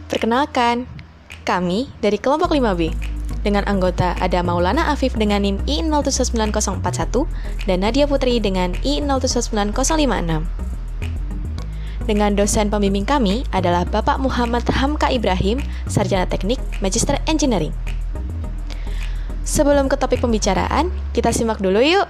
Perkenalkan, kami dari kelompok 5B. Dengan anggota ada Maulana Afif dengan NIM I07041 dan Nadia Putri dengan I07056. Dengan dosen pembimbing kami adalah Bapak Muhammad Hamka Ibrahim, Sarjana Teknik, Magister Engineering. Sebelum ke topik pembicaraan, kita simak dulu yuk.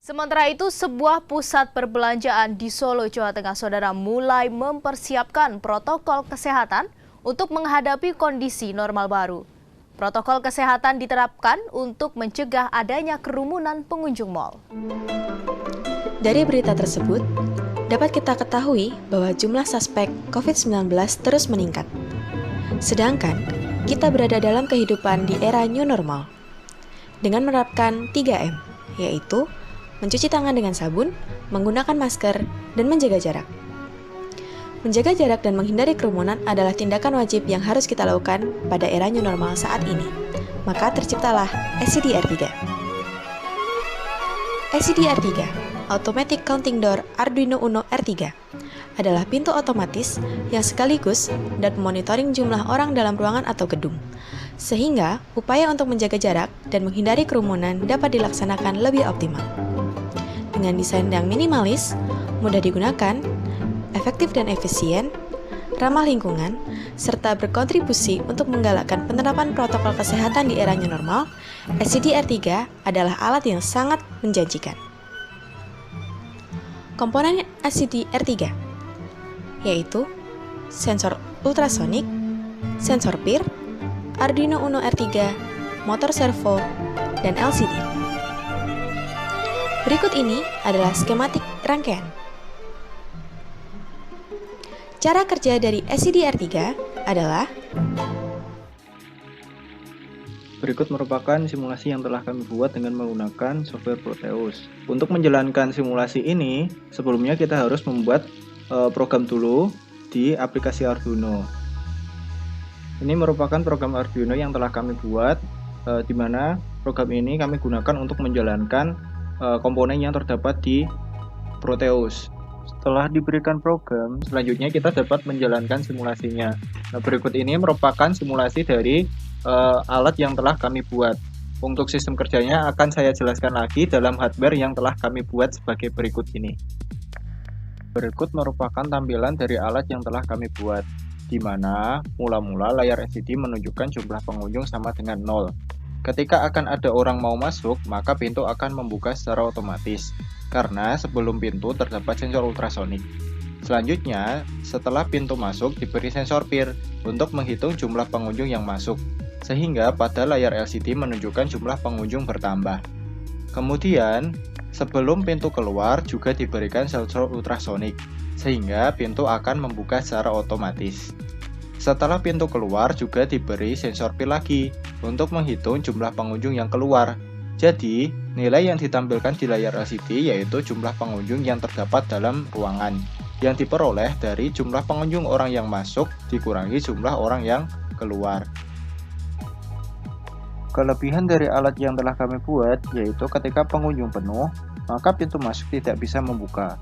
Sementara itu, sebuah pusat perbelanjaan di Solo, Jawa Tengah, saudara, mulai mempersiapkan protokol kesehatan untuk menghadapi kondisi normal baru. Protokol kesehatan diterapkan untuk mencegah adanya kerumunan pengunjung mal. Dari berita tersebut, dapat kita ketahui bahwa jumlah suspek COVID-19 terus meningkat. Sedangkan, kita berada dalam kehidupan di era new normal. Dengan menerapkan 3M, yaitu mencuci tangan dengan sabun, menggunakan masker, dan menjaga jarak. Menjaga jarak dan menghindari kerumunan adalah tindakan wajib yang harus kita lakukan pada era new normal saat ini. Maka terciptalah SCD-R3. SCD-R3, Automatic Counting Door Arduino Uno R3, adalah pintu otomatis yang sekaligus dapat monitoring jumlah orang dalam ruangan atau gedung. Sehingga, upaya untuk menjaga jarak dan menghindari kerumunan dapat dilaksanakan lebih optimal. Dengan desain yang minimalis, mudah digunakan, efektif dan efisien, ramah lingkungan, serta berkontribusi untuk menggalakkan penerapan protokol kesehatan di era new normal, SCD-R3 adalah alat yang sangat menjanjikan. Komponen SCD-R3 yaitu sensor ultrasonik, sensor PIR, Arduino Uno R3, motor servo, dan LCD. Berikut ini adalah skematik rangkaian. Cara kerja dari SCD-R3 adalah berikut merupakan simulasi yang telah kami buat dengan menggunakan software Proteus. Untuk menjalankan simulasi ini, sebelumnya kita harus membuat program dulu di aplikasi Arduino. Ini merupakan program Arduino yang telah kami buat, di mana program ini kami gunakan untuk menjalankan komponen yang terdapat di Proteus. Setelah diberikan program, selanjutnya kita dapat menjalankan simulasinya. Nah, berikut ini merupakan simulasi dari alat yang telah kami buat. Untuk sistem kerjanya akan saya jelaskan lagi dalam hardware yang telah kami buat sebagai berikut ini. Berikut merupakan tampilan dari alat yang telah kami buat, di mana mula-mula layar LCD menunjukkan jumlah pengunjung sama dengan 0. Ketika akan ada orang mau masuk, maka pintu akan membuka secara otomatis, karena sebelum pintu terdapat sensor ultrasonik. Selanjutnya, setelah pintu masuk diberi sensor PIR untuk menghitung jumlah pengunjung yang masuk, sehingga pada layar LCD menunjukkan jumlah pengunjung bertambah. Kemudian, sebelum pintu keluar juga diberikan sensor ultrasonik, sehingga pintu akan membuka secara otomatis. Setelah pintu keluar juga diberi sensor PIR lagi untuk menghitung jumlah pengunjung yang keluar. Jadi, nilai yang ditampilkan di layar LCD yaitu jumlah pengunjung yang terdapat dalam ruangan, yang diperoleh dari jumlah pengunjung orang yang masuk dikurangi jumlah orang yang keluar. Kelebihan dari alat yang telah kami buat yaitu ketika pengunjung penuh, maka pintu masuk tidak bisa membuka.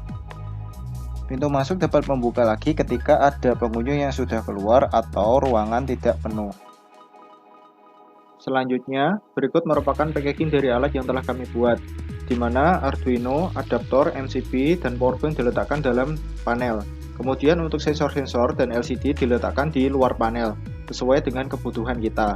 Pintu masuk dapat membuka lagi ketika ada pengunjung yang sudah keluar atau ruangan tidak penuh. Selanjutnya, berikut merupakan packaging dari alat yang telah kami buat, di mana Arduino, adaptor, MCB, dan powerbank diletakkan dalam panel. Kemudian untuk sensor-sensor dan LCD diletakkan di luar panel, sesuai dengan kebutuhan kita.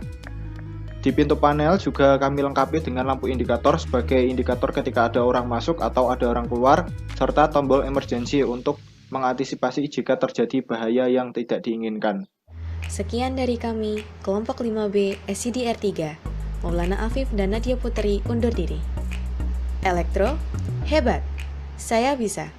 Di pintu panel juga kami lengkapi dengan lampu indikator sebagai indikator ketika ada orang masuk atau ada orang keluar, serta tombol emergency untuk mengantisipasi jika terjadi bahaya yang tidak diinginkan. Sekian dari kami, kelompok 5B SCD-R3. Maulana Afif dan Nadia Putri undur diri. Elektro, hebat, saya bisa.